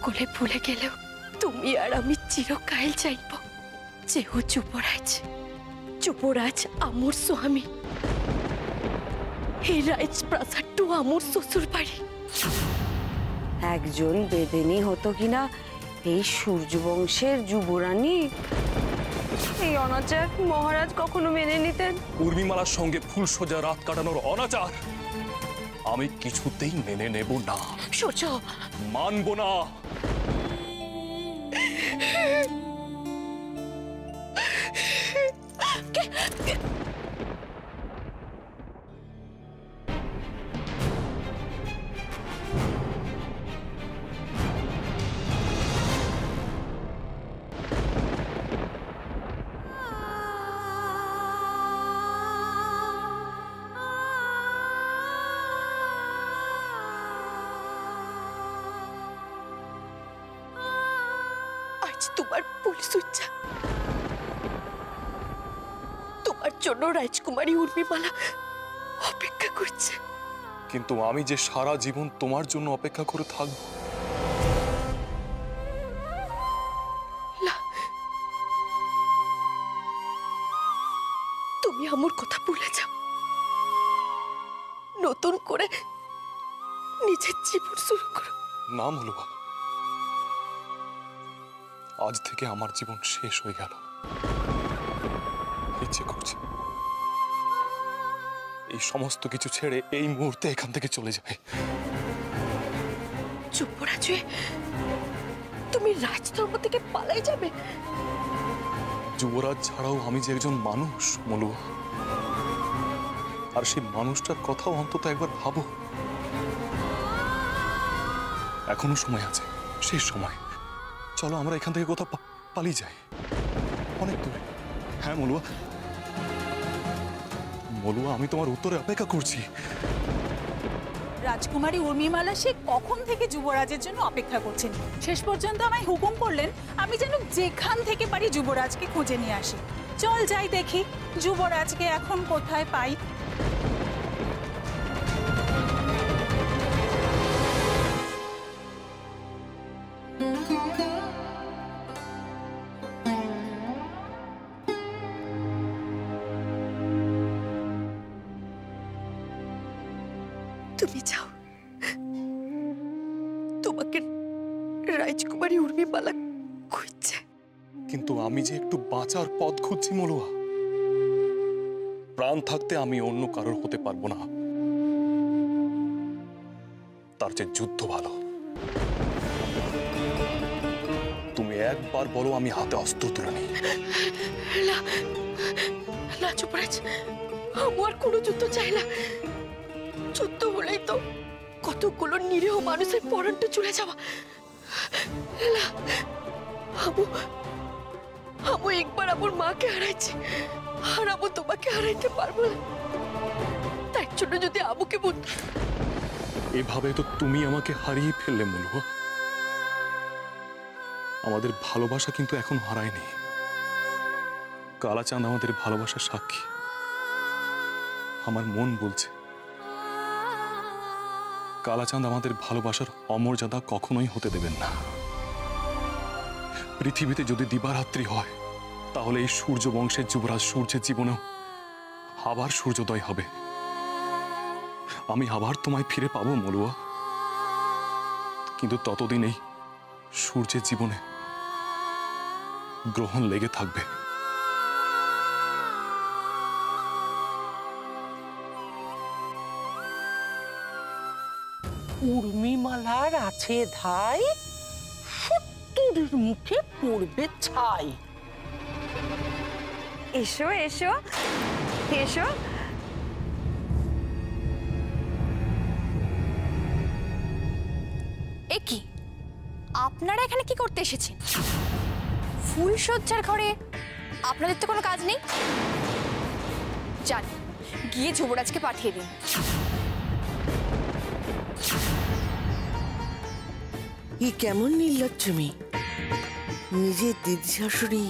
সকলে ভুলে গেলেও তুমি আর আমি চিরকাল চাইব যে ও যুবরাজ, যুবরাজ আমার স্বামী, এই রাজপ্রাসাদটু আমার শ্বশুর বাড়ি। একজন বেদেনী হতো কিনা এই সূর্যবংশের যুবরানী, এই অনাচার মহারাজ কখনো মেনে নিতেন? উর্মিমালার সঙ্গে ফুল সোজা রাত কাটানোর অনাচার আমি কিছুতেই মেনে নেব না। সূর্য, মানব না। আজ তোমার ফুলসজ্জা, তোমার জন্য রাজকুমারী উর্মিমালা অপেক্ষা করছে। কিন্তু আমি যে সারা জীবন তোমার জন্য অপেক্ষা করে থাকবো। তুমি আমার কথা ভুলে যাও, নতুন করে নিজের জীবন শুরু করো। না মলুয়া, আজ থেকে আমার জীবন শেষ হয়ে গেল। ইচ্ছে করছে এই সমস্ত কিছু ছেড়ে এই মুহূর্তে এখান থেকে চলে যায়। যুবরাজ হয়ে তুমি রাজধর্ম থেকে পালাই যাবে? যুবরাজ ছাড়াও আমি যে একজন মানুষ মলুয়া, আর সেই মানুষটার কথাও অন্তত একবার ভাবো। এখনো সময় আছে, শেষ সময়। চলো আমরা এখান থেকে কোথাও পালিয়ে যাই, অনেক দূরে। হ্যাঁ মলুয়া, মলুয়া আমি তোমার উত্তরে অপেক্ষা করছি। রাজকুমারী উর্মিমালা সে কখন থেকে যুবরাজের জন্য অপেক্ষা করছেন। শেষ পর্যন্ত আমায় হুকুম করলেন আমি যেন যেখান থেকে পারি যুবরাজকে খুঁজে নিয়ে আসি। চল যাই দেখি যুবরাজকে এখন কোথায় পাই। তুমি যাও, তোমাকে রাজকুমারী উর্মিমালা খুঁজছে। কিন্তু আমি যে একটু বাঁচার পথ খুঁজছি মলুয়া। প্রাণ থাকতে আমি অন্য কারোর হতে পারবো না, তার চেয়ে যুদ্ধ ভালো। তুমি একবার বলো আমি হাতে অস্ত্র তুলে নিই। না যুবরাজ, আমার কোনো যুদ্ধ চাই না। যুদ্ধ হলেই তো কতগুলো নিরীহ মানুষের পরনটা চলে যাওয়া। আমি একবার আমার মাকে হারাইছি, আর আমি তোমাকে হারাইতে পারবো না। তার জন্য যদি আবুকে এভাবে তো তুমি আমাকে হারিয়ে ফেললে মলুয়া। আমাদের ভালোবাসা কিন্তু এখন হারায়নি। কালাচাঁদ আমাদের ভালোবাসার সাক্ষী। আমার মন বলছে কালাচাঁদ আমাদের ভালোবাসার অমর্যাদা কখনোই হতে দেবেন না। পৃথিবীতে যদি দিবারাত্রি হয়, তাহলে এই সূর্য বংশের যুবরাজ সূর্যের জীবনেও আবার সূর্যোদয় হবে। আমি আবার তোমায় ফিরে পাবো মলুয়া, কিন্তু ততদিন এই সূর্যের জীবনে গ্রহণ লেগে থাকবে। উর্মিমালার আছে ধাই, শত্রুর মুখে পড়বে ছাই। এসো এসো এসো। এ কি, আপনারা এখানে কি করতে এসেছেন? ফুলসজ্জার ঘরে আপনাদের তো কোনো কাজ নেই। যান, গিয়ে যুবরাজকে পাঠিয়ে দিন। ই কেমন নির্লজ্জ মেয়ে, নিজের দিদি শাশুড়ি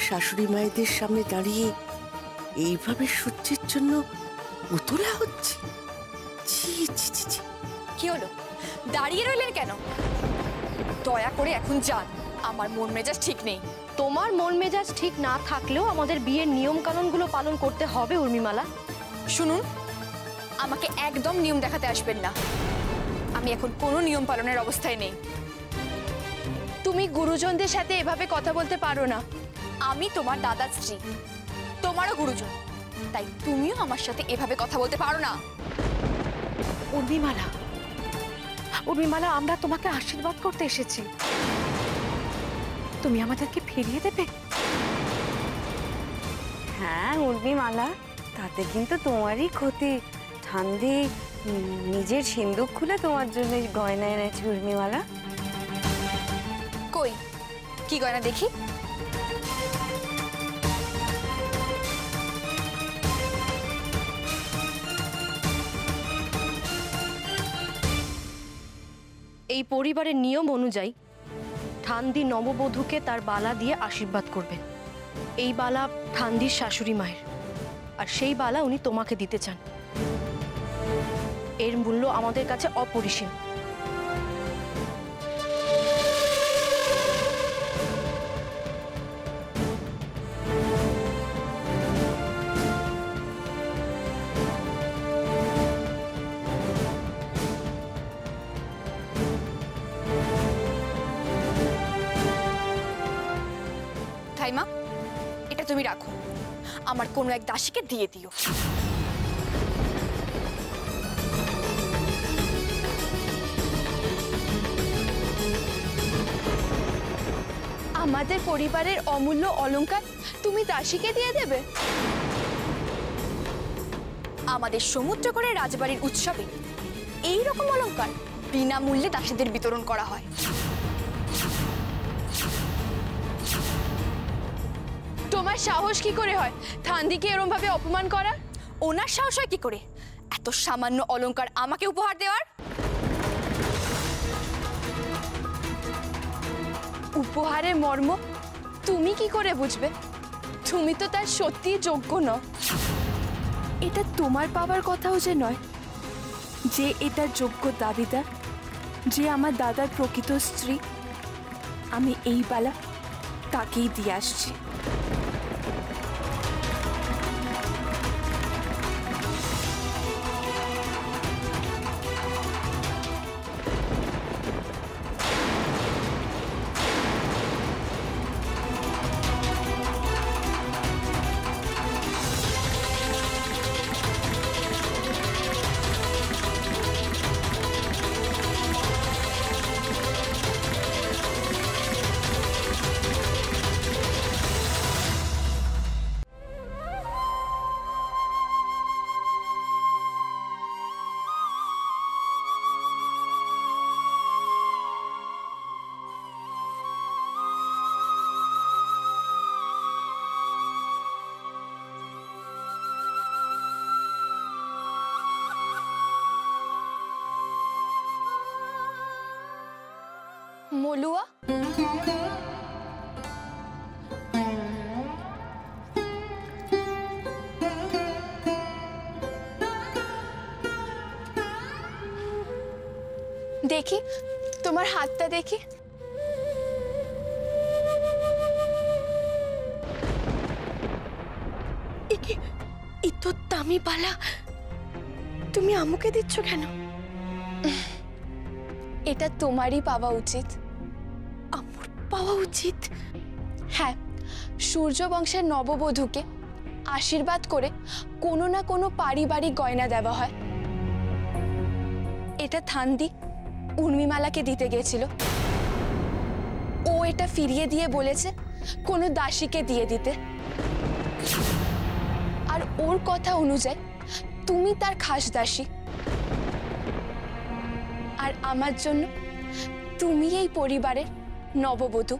শাশুড়ি মায়েদের সামনে দাঁড়িয়ে এইভাবে সহ্যের জন্য উতলা হচ্ছে। কি হলো, দাঁড়িয়ে রইলেন কেন? দয়া করে এখন যান, আমার মন মেজাজ ঠিক নেই। তোমার মন মেজাজ ঠিক না থাকলেও আমাদের বিয়ের নিয়ম কানুনগুলো পালন করতে হবে উর্মিমালা। শুনুন, আমাকে একদম নিয়ম দেখাতে আসবেন না। আমি এখন কোনো নিয়ম পালনের অবস্থায় নেই। তুমি গুরুজনদের সাথে এভাবে কথা বলতে পারো না। আমি তোমার দাদার স্ত্রী, তোমারও গুরুজন, তাই তুমিও আমার সাথে এভাবে কথা বলতে পারো না। উর্মিমালা, উর্মিমালা, আমরা তোমাকে আশীর্বাদ করতে এসেছি। তুমি আমাদেরকে ফিরিয়ে দেবে? হ্যাঁ উর্মিমালা, তাতে কিন্তু তোমারই ক্ষতি। ঠান্দি নিজের সিন্দুক খুলে তোমার জন্য গয়না এনেছে উর্মিমালা। কই, কি গয়না দেখি? এই পরিবারের নিয়ম অনুযায়ী ঠান্দি নববধূকে তার বালা দিয়ে আশীর্বাদ করবেন। এই বালা ঠান্দির শাশুড়ি মায়ের, আর সেই বালা উনি তোমাকে দিতে চান। এর মূল্য আমাদের কাছে অপরিসীম। ঠাইমা, এটা তুমি রাখো, আমার কোনো এক দাসীকে দিয়ে দিও। আমাদের পরিবারের অমূল্য অলংকার তুমি দাসীকে দিয়ে দেবে? আমাদের সমুদ্রকরে রাজবাড়ির উৎসবে এই রকম অলংকার বিনামূল্যে দাসীদের বিতরণ করা হয়। তোমার সাহস কি করে হয় ঠান্দিকে এরম ভাবে অপমান করা? ওনার সাহস হয় কি করে এত সামান্য অলংকার আমাকে উপহার দেওয়ার? উপহারের মর্ম তুমি কি করে বুঝবে? তুমি তো তার সত্যি যোগ্য নও। এটা তোমার পাওয়ার কথাও যে নয়, যে এটার যোগ্য দাবিদার, যে আমার দাদার প্রকৃত স্ত্রী। আমি এই বালা তাকেই দিয়ে আসছি। মলুয়া, দেখি তোমার হাতটা দেখি। এ তো দামি বালা, তুমি আমাকে দিচ্ছ কেন? এটা তোমারই পাওয়া উচিত। আমার পাওয়া উচিত? হ্যাঁ, সূর্য বংশের নববধূকে আশীর্বাদ করে কোনো না কোনো পারিবারিক গয়না দেওয়া হয়। এটা ঠান্দি উর্মিমালাকে দিতে গেছিল। ও এটা ফিরিয়ে দিয়ে বলেছে কোনো দাসীকে দিয়ে দিতে। আর ওর কথা অনুযায়ী তুমি তার খাস দাসী, আর আমার জন্য তুমি এই পরিবারের নববধূ।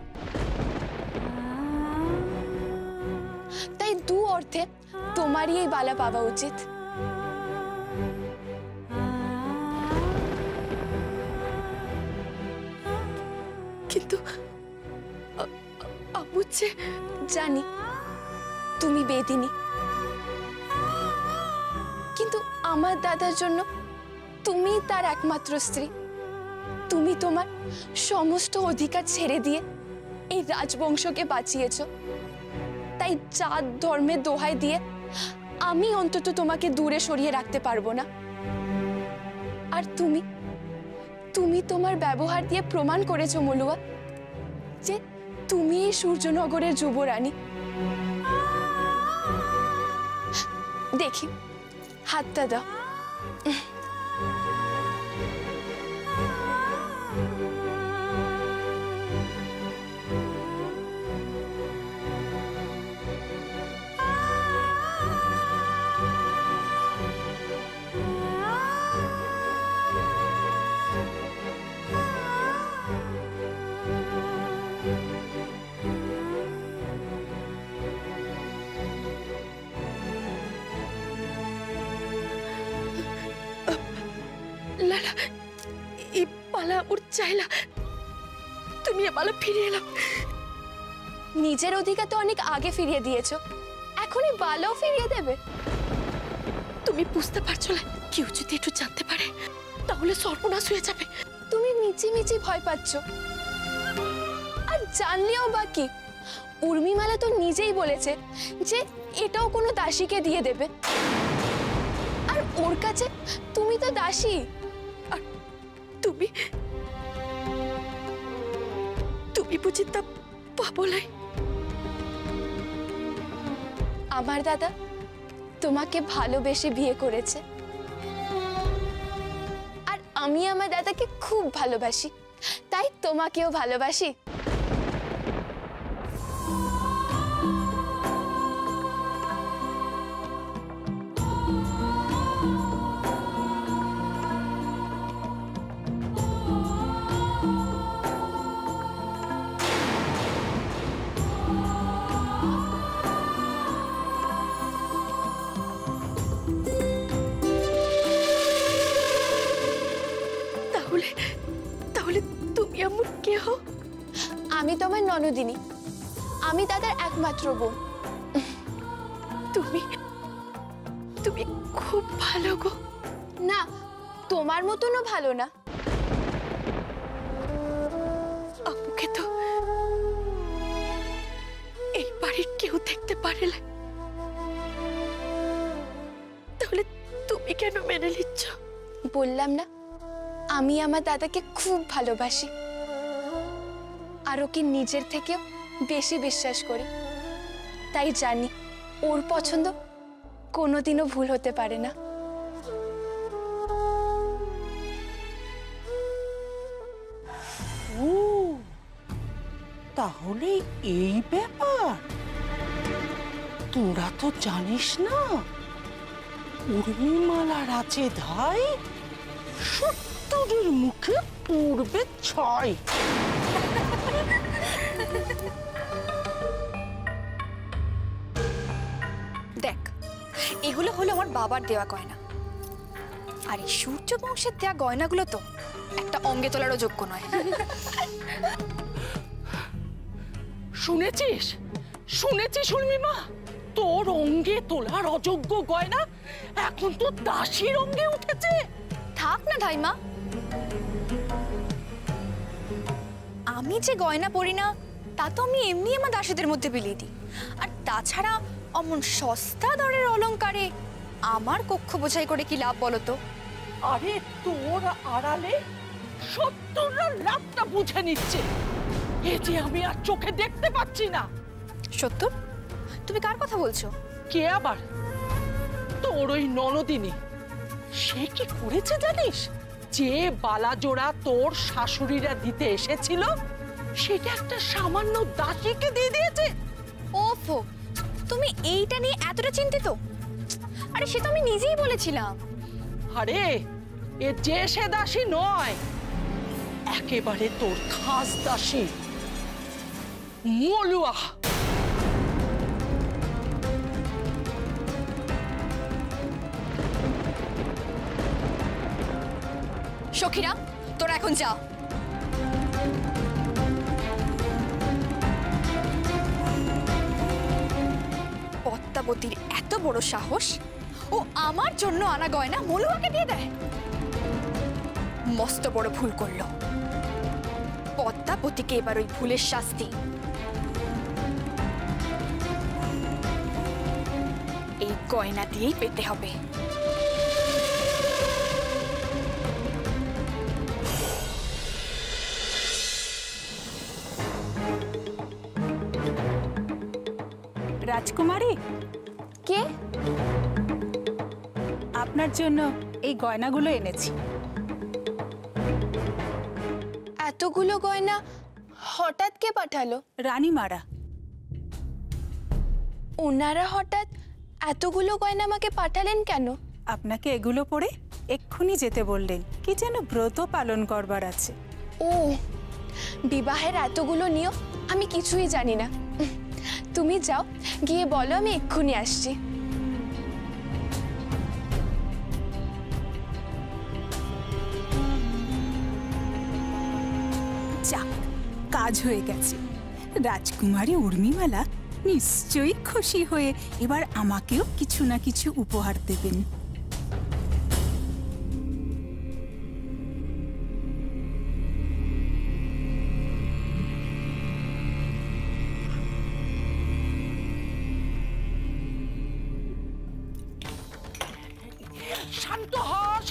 তাই দু অর্থে তোমারই এই বালা পাওয়া উচিত। কিন্তু বুঝছে, জানি তুমি বেদিনী, কিন্তু আমার দাদার জন্য তুমি তার একমাত্র স্ত্রী। তুমি তোমার সমস্ত অধিকার ছেড়ে দিয়ে এই রাজবংশকে বাঁচিয়েছো, তাই জাত ধর্মের দোহাই দিয়ে আমি অন্তত তোমাকে দূরে সরিয়ে রাখতে পারবো না। আর তুমি তুমি তোমার ব্যবহার দিয়ে প্রমাণ করেছো মলুয়া যে তুমি এই সূর্যনগরের যুবরানী। দেখি হাতটা দাও। লালা, এই পালা ওর চাইলা, তুমি এ পালা ফিরিয়ে এলো। নিজের অধিকার তো অনেক আগে ফিরিয়ে দিয়েছো, এখনই বালাও ফিরিয়ে দেবে? তুমি বুঝতে পারছো না, কেউ যদি একটু জানতে পারে তাহলে সর্বনাশ হয়ে যাবে। তুমি মিচি মিচি ভয় পাচ্ছ, আর জানলেও বা কি? উর্মিমালা তো নিজেই বলেছে যে এটাও কোনো দাসীকে দিয়ে দেবে, আর ওর কাছে তুমি তো দাসী। আর তুমি তুমি বুঝি তা পাবো নাই? আমার দাদা তোমাকে ভালোবেসে বিয়ে করেছে, আর আমি আমার দাদাকে খুব ভালোবাসি, তাই তোমাকেও ভালোবাসি। তাহলে তুমি আমার কে হও? আমি তোমার ননদিনী, আমি দাদার একমাত্র বোন। তুমি তুমি খুব ভালো গো। না, তোমার মতনও ভালো না। আপুকে তো এই বাড়ির কেউ দেখতে পারে না, তাহলে তুমি কেন মেনে নিচ্ছ? বললাম না, আমি আমার দাদাকে খুব ভালোবাসি, আর ওকে নিজের থেকেও বেশি বিশ্বাস করি, তাই জানি ওর পছন্দ কোনোদিনও ভুল হতে পারে না। ও তাহলে এই ব্যাপার, তোরা তো জানিস না উর্মিমালার আছে ধাই, সত্তরের মুখে পূর্বে ছয়। দেখ, এগুলো হলো আমার বাবার দেওয়া গয়না, আর এই সূর্য বংশের দেওয়া গয়নাগুলো তো একটা অঙ্গে তোলারও যোগ্য নয়। শুনেছিস শুনেছিস উর্মিমা, তোর অঙ্গে তোলার অযোগ্য গয়না এখন তো দাসীর অঙ্গে উঠেছে। থাক না ধাইমা, আমি যে গয়না পরি না তা তো আমি এমনি আমার দাসীদের মধ্যে বিলিয়ে দিই, আর তাছাড়া অমন সস্তা দরের অলংকারে আমার কক্ষ বোঝাই করে কি লাভ বলো তো? আরে তোর আড়ালে সত্তরটা লাভটা বুঝে নিচ্ছে, এ যে আমি আর চোখে দেখতে পাচ্ছি না। সত্তর? তুমি কার কথা বলছো? কে আবার? তোর ওই ননদিনী। সে কি করেছে জানিস? যে বালা জোড়া তোর শাশুড়িরা দিতে এসেছিল সেটা একটা সামান্য দাসীকে দিয়ে দিয়েছে। ওফো, তুমি এইটা নিয়ে এতটা চিন্তিত? আরে সে তো আমি নিজেই বলেছিলাম। আরে এ যে সে দাসী নয়, একেবারে তোর খাস দাসী মলুয়া। সখীরা, তোরা এখন যা। পদ্মাবতীর এত বড় সাহস, ও আমার জন্য আনা গয়না মলুয়াকে দিয়ে দেয়। মস্ত বড় ভুল করলো। পদ্মাবতীকে এবার ওই ভুলের শাস্তি এই গয়না দিয়েই পেতে হবে। রাজকুমারী, কে? আপনার জন্য এই গয়নাগুলো এনেছি। এতগুলো গয়না হঠাৎ কে পাঠালো? রানীমারা। ওনারা হঠাৎ এতগুলো গয়না আমাকে পাঠালেন কেন? আপনাকে এগুলো পরে এক্ষুনি যেতে বললেন, কি যেন ব্রত পালন করবার আছে। ও, বিবাহের এতগুলো নিয়ম আমি কিছুই জানি না। তুমি যাও, গিয়ে বলো আমি এক্ষুনি আসছি। যাক, কাজ হয়ে গেছে। রাজকুমারী উর্মিমালা নিশ্চয়ই খুশি হয়ে এবার আমাকেও কিছু না কিছু উপহার দেবেন।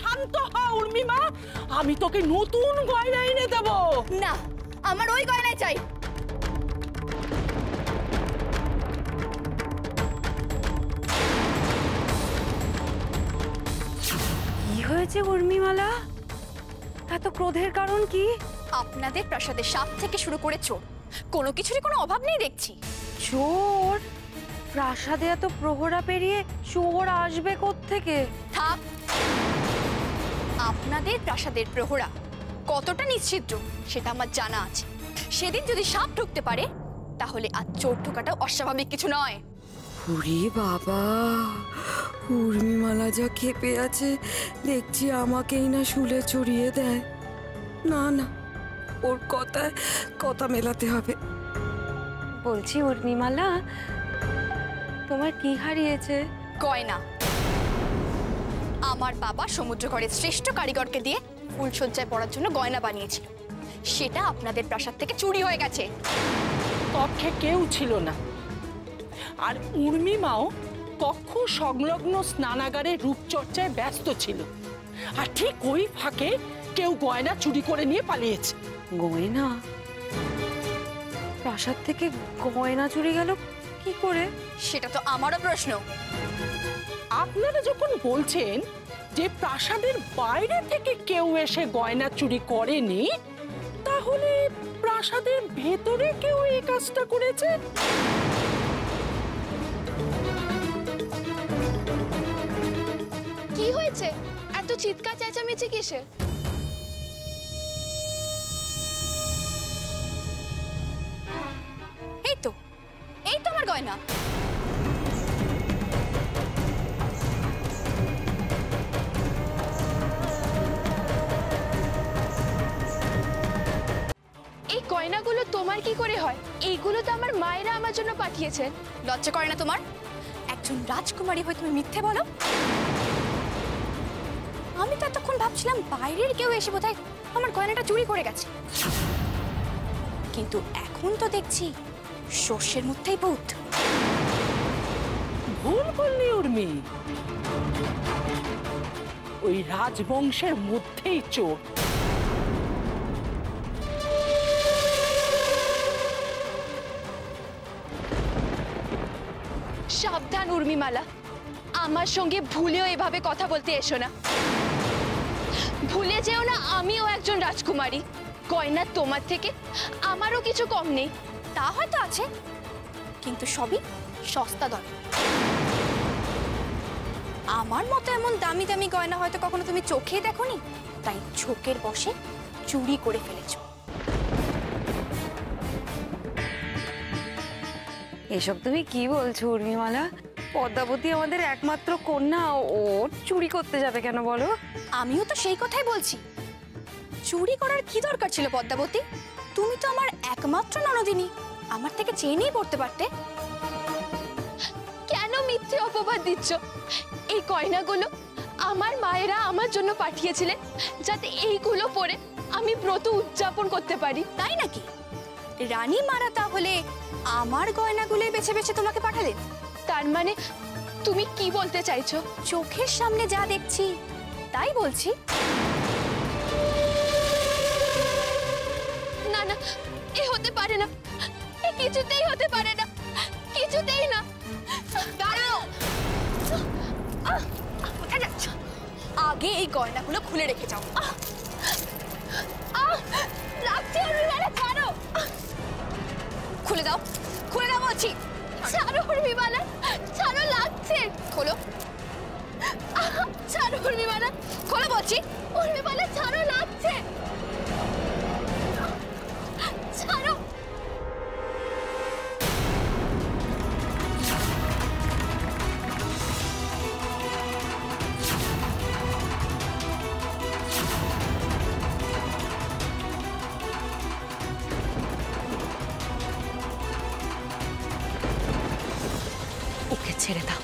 শান্ত হ উর্মিমা, আমি তোকে নতুন গয়না এনে দেব। না, আমার ওই গয়নাই চাই। কি হয়েছে উর্মিমালা? এত ক্রোধের কারণ কি? আপনাদের প্রাসাদে সাপ থেকে শুরু করে চোর, কোনো কিছুরই কোনো অভাব নেই দেখছি। চোর? প্রাসাদে এত প্রহরা পেরিয়ে চোর আসবে কোত্থেকে? থাক, আপনাদের প্রাসাদের প্রহরা কতটা নিশ্চিদ্র সেটা আমার জানা আছে। সেদিন যদি সাপ ঢুকতে পারে তাহলে আর চোর ঢোকাটা অস্বাভাবিক কিছু নয়। ওরে বাবা, উর্মিমালা যা খেপে আছে দেখছি, আমাকেই না শুলে চড়িয়ে দেয়। না না, ওর কথায় কথা মেলাতে হবে। বলছি উর্মিমালা, তোমার কি হারিয়েছে? গয়না। আমার বাবা সমুদ্রগড়ের শ্রেষ্ঠ কারিগরকে দিয়ে ফুলসজ্জায় পড়ার জন্য গয়না বানিয়েছিল, সেটা আপনাদের প্রাসাদ থেকে চুরি হয়ে গেছে। কক্ষে কেউ ছিল না, আর উর্মিমাও কক্ষ সংলগ্ন স্নানাগারে রূপচর্চায় ব্যস্ত ছিল। আর ঠিক ওই ফাঁকে কেউ গয়না চুরি করে নিয়ে পালিয়েছে। গয়না? প্রাসাদ থেকে গয়না চুরি গেল কি করে? সেটা তো আমারও প্রশ্ন। আপনারা যখন বলছেন যে প্রাসাদের বাইরে থেকে কেউ এসে গয়না চুরি করেনি, তাহলে প্রাসাদের ভেতরে কেউ এই কাজটা করেছে? কি হয়েছে? এত চিৎকার চেঁচামেচি কিসে? এই তো আমার গয়না। এই গয়নাগুলো তোমার কি করে হয়? এইগুলো তো আমার মায়েরা আমার জন্য পাঠিয়েছেন। লজ্জা করে না তোমার? একজন রাজকুমারী হয়ে তুমি মিথ্যে বলো? আমি তো এতক্ষণ ভাবছিলাম বাইরের কেউ এসে বোধহয় আমার গয়নাটা চুরি করে গেছে, কিন্তু এখন তো দেখছি শস্যের মধ্যেই ভূত। ভুল বললি উর্মি, ওই রাজবংশের মধ্যেই চোর। সাবধান উর্মিমালা, আমার সঙ্গে ভুলেও এভাবে কথা বলতে এসো না। ভুলে যেও না আমিও একজন রাজকুমারী। গয়না তোমার থেকে আমারও কিছু কম নেই। তা হয়তো আছে, কিন্তু সবই সস্তা দর। আমার মতো এমন দামি দামি গয়না হয়তো কখনো তুমি চোখে দেখোনি, তাই ঝোঁকের বশে চুরি করে ফেলেছো। এসব তুমি কি বলছো উর্মিমালা? পদ্মাবতী আমাদের একমাত্র কন্যা, ও চুরি করতে যাবে কেন বলো? আমিও তো সেই কথাই বলছি। চুরি করার কি দরকার ছিল পদ্মাবতী? তুমি তো আমার একমাত্র ননদিনী, আমার থেকে চেয়ে নিয়ে পড়তে পারতে। কেন মিথ্যে অপবাদ দিচ্ছ? এই গয়নাগুলো আমার মায়েরা আমার জন্য পাঠিয়েছিলেন যাতে এইগুলো পরে আমি ব্রত উদযাপন করতে পারি। তাই নাকি? রানী মারা তাহলে আমার গয়নাগুলোই বেছে বেছে তোমাকে পাঠালেন? তার মানে তুমি কি বলতে চাইছো? চোখের সামনে যা দেখছি তাই বলছি। না না, এ হতে পারে না, এ কিছুতেই হতে পারে না, কিছুতেই না। দাঁড়াও, কোথায় যাচ্ছ? আগে এই গয়নাগুলো খুলে রেখে যাও। লাগছে উর্মিমালা, ছাড়ো, খুলে দাও, খুলে দাও বলছি। ছাড়ো উর্মিমালা, ছাড়ো, লাগছে। খোলো, ছাড়ো উর্মিমালা, খোলো বলছি। উর্মিমালা ছাড়ো, লাগছে, ছাড়ো। ওকে ছেড়ে দাও।